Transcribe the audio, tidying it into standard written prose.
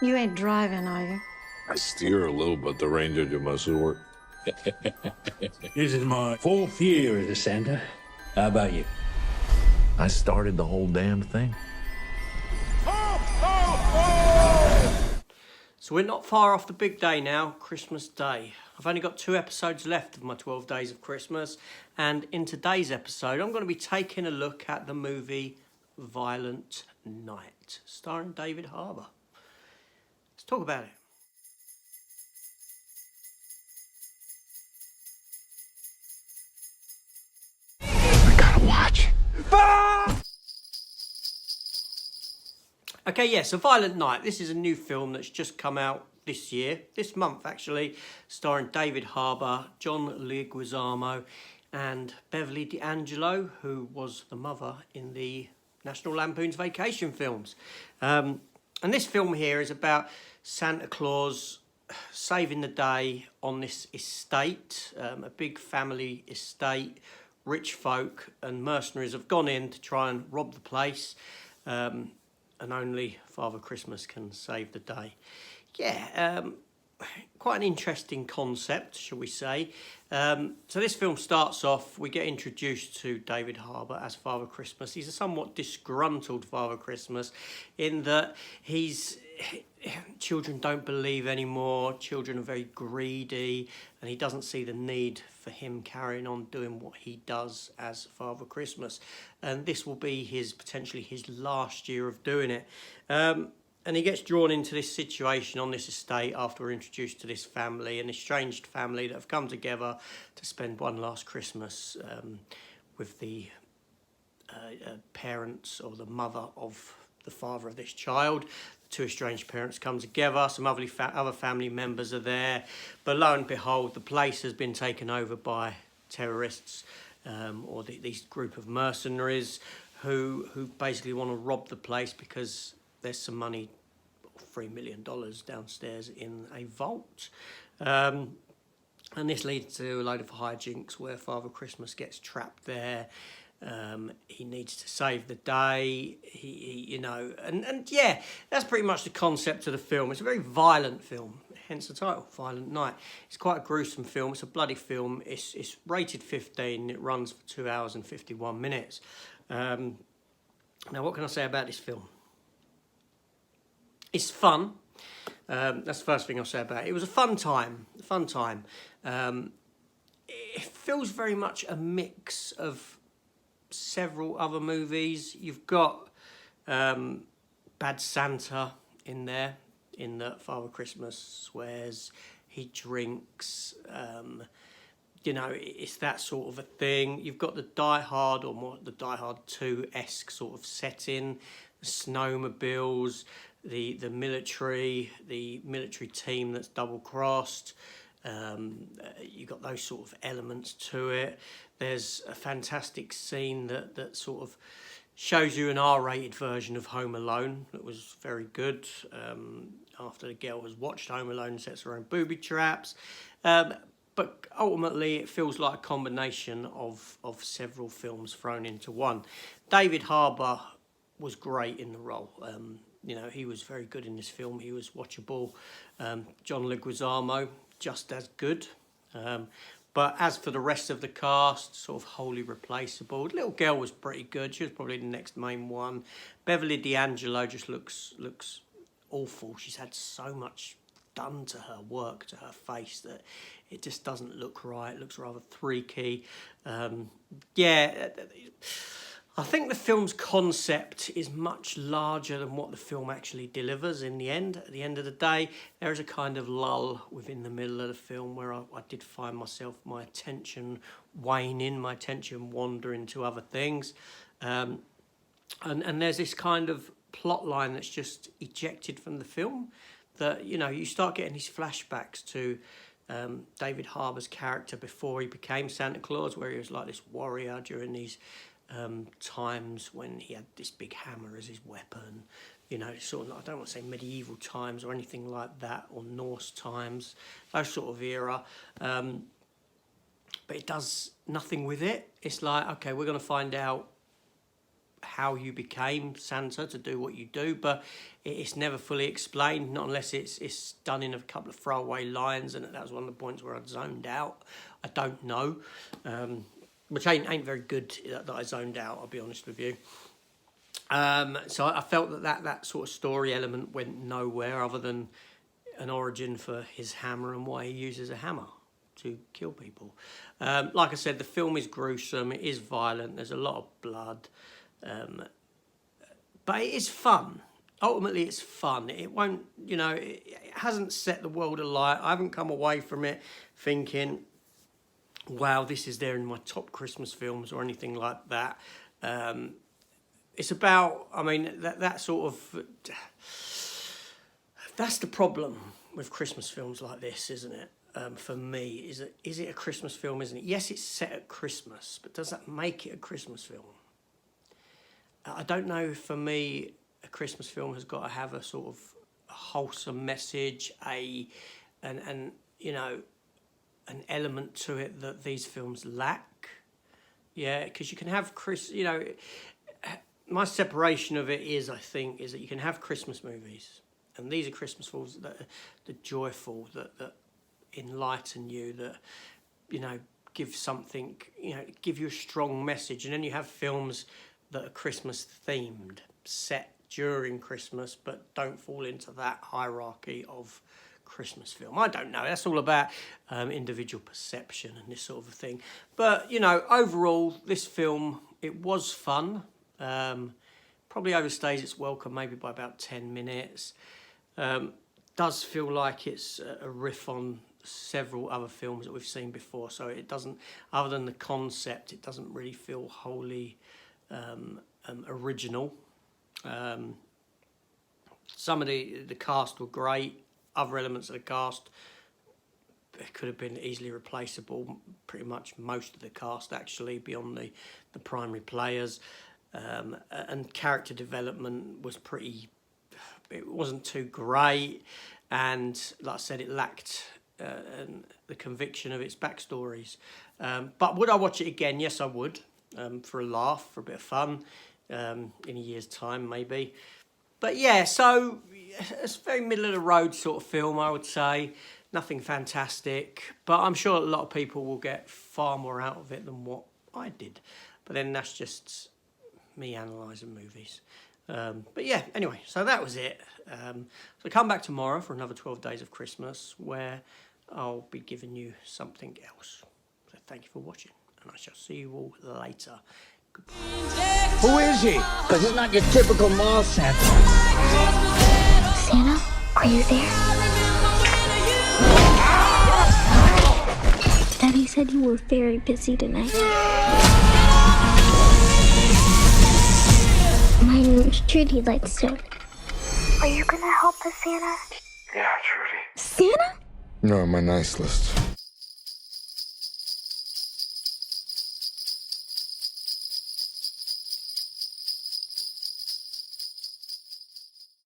You ain't driving, are you? I steer a little, but the ranger do most of the work. This is my 4th year as a Santa. How about you? I started the whole damn thing. So we're not far off the big day now, Christmas Day. I've only got 2 episodes left of my 12 Days of Christmas, and in today's episode I'm going to be taking a look at the movie Violent Night, starring David Harbour. Let's talk about it. I gotta watch. Okay, yeah, so Violent Night. This is a new film that's just come out this month actually, starring David Harbour, John Leguizamo and Beverly D'Angelo, who was the mother in the National Lampoon's Vacation films. And this film here is about Santa Claus saving the day on this estate, a big family estate. Rich folk and mercenaries have gone in to try and rob the place. And only Father Christmas can save the day. Yeah, quite an interesting concept, shall we say. So this film starts off, we get introduced to David Harbour as Father Christmas. He's a somewhat disgruntled Father Christmas in that children don't believe anymore, children are very greedy, and he doesn't see the need for him carrying on doing what he does as Father Christmas. And this will be potentially his last year of doing it. And he gets drawn into this situation on this estate after we're introduced to this family, an estranged family that have come together to spend one last Christmas with the parents or the mother of the father of this child. The 2 estranged parents come together, some other family members are there, but lo and behold, the place has been taken over by terrorists or these group of mercenaries who basically want to rob the place because there's some money, $3 million downstairs in a vault. And this leads to a load of hijinks where Father Christmas gets trapped there. He needs to save the day. And yeah, that's pretty much the concept of the film. It's a very violent film, hence the title, Violent Night. It's quite a gruesome film. It's a bloody film. It's rated 15. It runs for 2 hours and 51 minutes. Now, what can I say about this film? It's fun. That's the first thing I'll say about it. It was a fun time. It feels very much a mix of several other movies. You've got Bad Santa in there, in that Father Christmas swears, he drinks, it's that sort of a thing. You've got the Die Hard, or more the Die Hard 2-esque sort of setting, the snowmobiles, the military team that's double-crossed. You've got those sort of elements to it. There's a fantastic scene that sort of shows you an R-rated version of Home Alone that was very good. After the girl has watched Home Alone, sets her own booby traps. But ultimately, it feels like a combination of several films thrown into one. David Harbour was great in the role. He was very good in this film. He was watchable. John Leguizamo, just as good. But as for the rest of the cast, sort of wholly replaceable. The little girl was pretty good. She was probably the next main one. Beverly D'Angelo just looks awful. She's had so much done to her work, to her face, that it just doesn't look right. It looks rather freaky. I think the film's concept is much larger than what the film actually delivers in the end. At the end of the day, there is a kind of lull within the middle of the film where I did find my attention waning, my attention wandering to other things. And there's this kind of plot line that's just ejected from the film that, you start getting these flashbacks to David Harbour's character before he became Santa Claus, where he was like this warrior during these times when he had this big hammer as his weapon, sort of, I don't want to say medieval times or anything like that, or Norse times, those sort of era. But it does nothing with it. It's like, okay, we're going to find out how you became Santa to do what you do, but it's never fully explained, not unless it's done in a couple of throwaway lines, and that was one of the points where I'd zoned out. I don't know, which ain't very good that I zoned out, I'll be honest with you. So I felt that sort of story element went nowhere other than an origin for his hammer and why he uses a hammer to kill people. Like I said, the film is gruesome, it is violent, there's a lot of blood, but it is fun. Ultimately, it's fun. It won't, you know, it hasn't set the world alight. I haven't come away from it thinking, wow, this is there in my top Christmas films or anything like that. It's about, I mean, that sort of, that's the problem with Christmas films like this, isn't it? For me, is it a Christmas film, isn't it? Yes, it's set at Christmas, but does that make it a Christmas film? I don't know, for me, a Christmas film has got to have a sort of wholesome message, and you know, an element to it that these films lack. Yeah, because you can have you know, my separation of it is, I think, is that you can have Christmas movies, and these are Christmas films that are joyful, that enlighten you, that, you know, give something, you know, give you a strong message. And then you have films that are Christmas themed, set during Christmas, but don't fall into that hierarchy of Christmas film. I don't know, that's all about individual perception and this sort of thing. But, you know, overall, this film, it was fun. Probably overstays its welcome maybe by about 10 minutes. Does feel like it's a riff on several other films that we've seen before, so it doesn't, other than the concept, it doesn't really feel wholly original. Some of the cast were great. Other elements of the cast, it could have been easily replaceable. Pretty much most of the cast, actually, beyond the primary players. And character development was pretty, it wasn't too great. And like I said, it lacked the conviction of its backstories. But would I watch it again? Yes, I would. For a laugh, for a bit of fun, in a year's time, maybe. But yeah, so it's a very middle of the road sort of film, I would say. Nothing fantastic, but I'm sure a lot of people will get far more out of it than what I did. But then that's just me analysing movies. But yeah, anyway, so that was it. So come back tomorrow for another 12 Days of Christmas, where I'll be giving you something else. So thank you for watching, and I shall see you all later. Goodbye. Who is he? Because he's not your typical mall Santa. Santa, are you there? Daddy said you were very busy tonight. My name's Trudy Lightstone. Are you gonna help us, Santa? Yeah, Trudy. Santa? You're on my nice list.